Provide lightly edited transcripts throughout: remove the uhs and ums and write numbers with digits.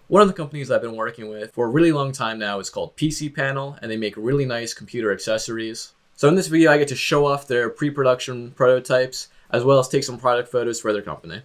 One of the companies I've been working with for a really long time now is called PCPanel, and they make really nice computer accessories. So in this video, I get to show off their pre-production prototypes, as well as take some product photos for their company.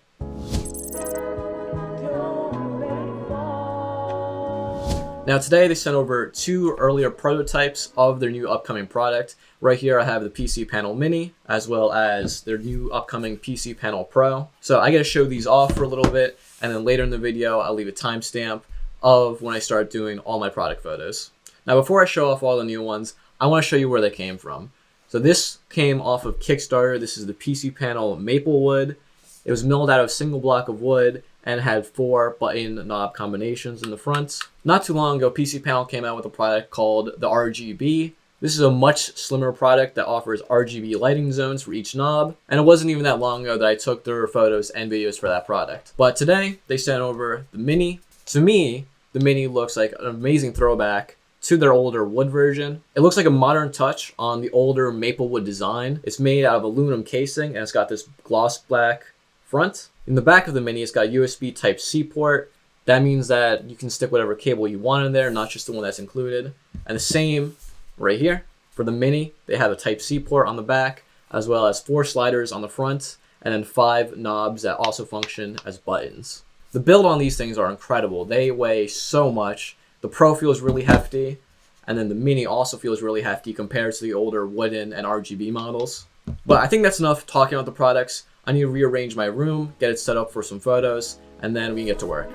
Now today they sent over 2 earlier prototypes of their new upcoming product. Right here I have the PCPanel Mini, as well as their new upcoming PCPanel Pro. So I get to show these off for a little bit, and then later in the video I'll leave a timestamp of when I start doing all my product photos. Now before I show off all the new ones, I want to show you where they came from. So this came off of Kickstarter. This is the PCPanel Maplewood. It was milled out of a single block of wood and had 4 button knob combinations in the front. Not too long ago, PCPanel came out with a product called the RGB. This is a much slimmer product that offers RGB lighting zones for each knob, and it wasn't even that long ago that I took their photos and videos for that product. But today, they sent over the Mini. To me, the Mini looks like an amazing throwback to their older wood version. It looks like a modern touch on the older Maplewood design. It's made out of aluminum casing, and it's got this gloss black front. In the back of the Mini, it's got USB Type-C port. That means that you can stick whatever cable you want in there, not just the one that's included. And the same right here for the Mini. They have a Type-C port on the back, as well as 4 sliders on the front, and then 5 knobs that also function as buttons. The build on these things are incredible. They weigh so much. The Pro feels really hefty, and then the Mini also feels really hefty compared to the older wooden and RGB models. But I think that's enough talking about the products. I need to rearrange my room, get it set up for some photos, and then we can get to work.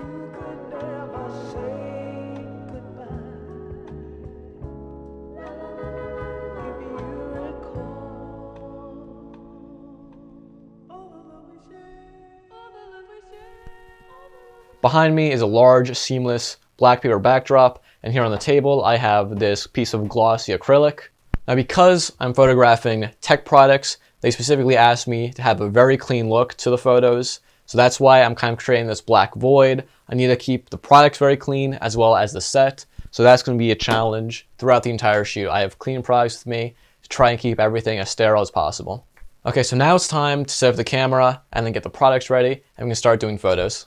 Behind me is a large, seamless black paper backdrop, and here on the table I have this piece of glossy acrylic. Now because I'm photographing tech products, they specifically asked me to have a very clean look to the photos, so that's why I'm kind of creating this black void. I need to keep the products very clean as well as the set, so that's going to be a challenge throughout the entire shoot. I have clean products with me to try and keep everything as sterile as possible. Okay, so now it's time to set up the camera and then get the products ready, and we can start doing photos.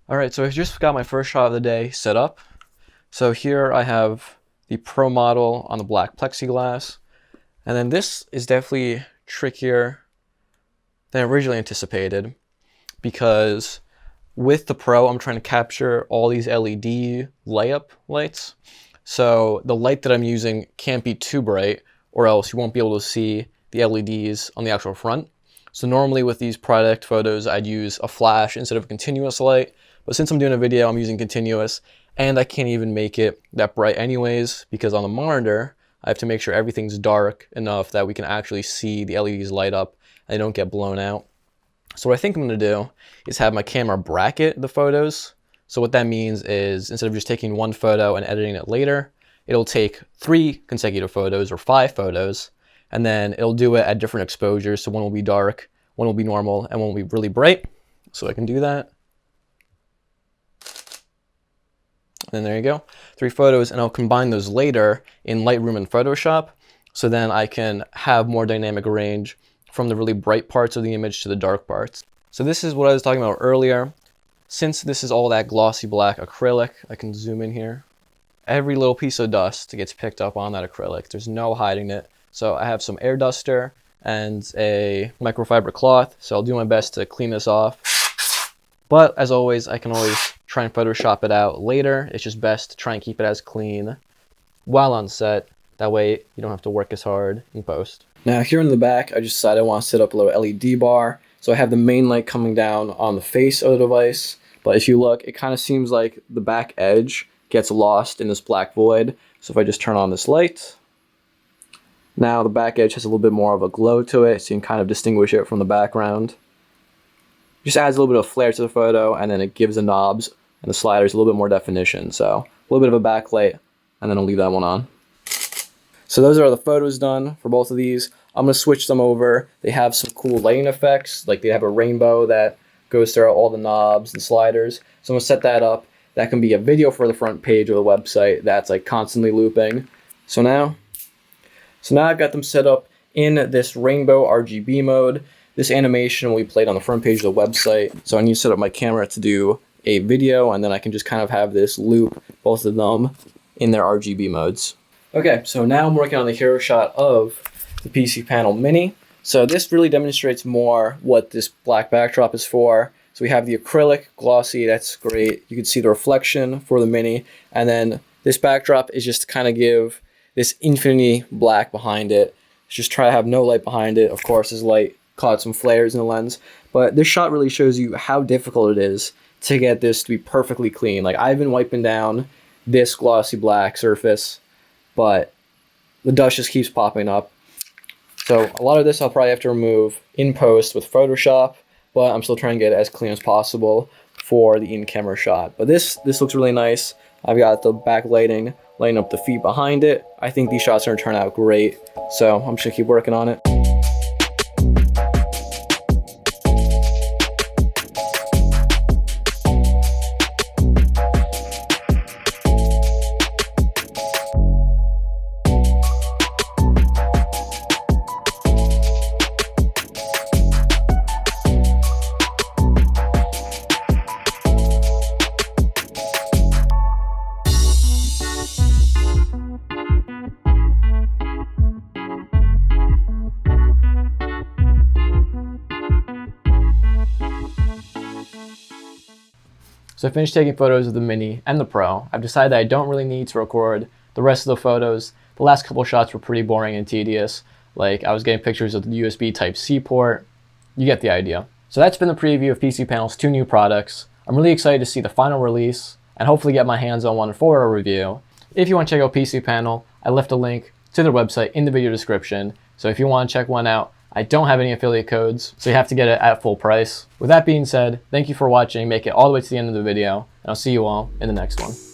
Alright, so I just got my first shot of the day set up. So here I have the Pro model on the black plexiglass. And then this is definitely trickier than originally anticipated, because with the Pro I'm trying to capture all these LED layup lights. So the light that I'm using can't be too bright, or else you won't be able to see the LEDs on the actual front. So normally with these product photos I'd use a flash instead of a continuous light. But since I'm doing a video, I'm using continuous, and I can't even make it that bright anyways, because on the monitor, I have to make sure everything's dark enough that we can actually see the LEDs light up and they don't get blown out. So what I think I'm going to do is have my camera bracket the photos. So what that means is instead of just taking one photo and editing it later, it'll take 3 consecutive photos or 5 photos, and then it'll do it at different exposures. So one will be dark, one will be normal, and one will be really bright. So I can do that. And there you go, 3 photos, and I'll combine those later in Lightroom and Photoshop, so then I can have more dynamic range from the really bright parts of the image to the dark parts. So this is what I was talking about earlier. Since this is all that glossy black acrylic, I can zoom in here. Every little piece of dust gets picked up on that acrylic. There's no hiding it. So I have some air duster and a microfiber cloth, so I'll do my best to clean this off. But as always, I can always try and Photoshop it out later. It's just best to try and keep it as clean while on set. That way you don't have to work as hard in post. Now here in the back, I just decided I want to set up a little LED bar. So I have the main light coming down on the face of the device. But if you look, it kind of seems like the back edge gets lost in this black void. So if I just turn on this light, now the back edge has a little bit more of a glow to it, so you can kind of distinguish it from the background. Just adds a little bit of flair to the photo, and then it gives the knobs and the sliders a little bit more definition. So a little bit of a backlight, and then I'll leave that one on. So those are the photos done for both of these. I'm going to switch them over. They have some cool lighting effects, like they have a rainbow that goes through all the knobs and sliders. So I'm going to set that up. That can be a video for the front page of the website that's like constantly looping. So now I've got them set up in this rainbow RGB mode. This animation will be played on the front page of the website. So I need to set up my camera to do a video, and then I can just kind of have this loop both of them in their RGB modes. Okay, so now I'm working on the hero shot of the PCPanel Mini. So this really demonstrates more what this black backdrop is for. So we have the acrylic glossy, that's great. You can see the reflection for the Mini, and then this backdrop is just to kind of give this infinity black behind it. Just try to have no light behind it. Of course, this light caught some flares in the lens, but this shot really shows you how difficult it is to get this to be perfectly clean. Like, I've been wiping down this glossy black surface, but the dust just keeps popping up. So a lot of this I'll probably have to remove in post with Photoshop, but I'm still trying to get it as clean as possible for the in-camera shot. But this looks really nice. I've got the backlighting lighting up the feet behind it. I think these shots are gonna turn out great, so I'm just gonna keep working on it. So I finished taking photos of the Mini and the Pro. I've decided that I don't really need to record the rest of the photos. The last couple shots were pretty boring and tedious. Like, I was getting pictures of the USB Type-C port. You get the idea. So that's been the preview of PCPanel's 2 new products. I'm really excited to see the final release and hopefully get my hands on one for a review. If you want to check out PCPanel, I left a link to their website in the video description. So if you want to check one out, I don't have any affiliate codes, so you have to get it at full price. With that being said, thank you for watching. Make it all the way to the end of the video, and I'll see you all in the next one.